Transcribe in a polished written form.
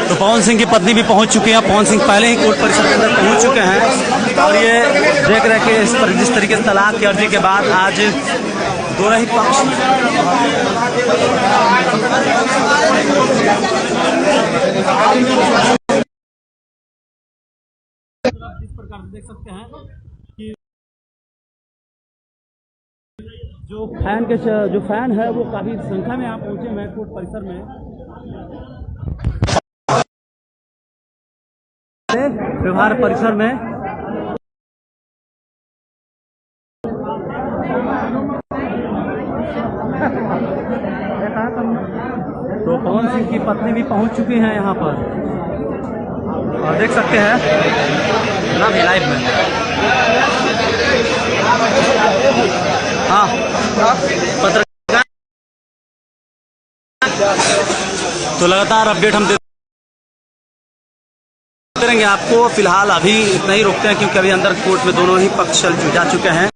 तो पवन सिंह की पत्नी भी पहुंच चुकी हैं। पवन सिंह पहले ही कोर्ट परिसर के अंदर पहुंच चुके हैं और ये देख रहे कि इस पर जिस तरीके से तलाक की अर्जी के बाद आज दोनों ही पक्ष इस प्रकार से देख सकते हैं कि जो फैन है वो काफी संख्या में यहाँ पहुंचे हैं कोर्ट परिसर में। व्यवहार परिसर में तो पवन सिंह की पत्नी भी पहुंच चुकी हैं यहाँ पर और देख सकते हैं ना भी लाइव में। हाँ, पत्रकार तो लगातार अपडेट हम देते रहेंगे आपको। फिलहाल अभी इतना ही रोकते हैं क्योंकि अभी अंदर कोर्ट में दोनों ही पक्ष जा चुके हैं।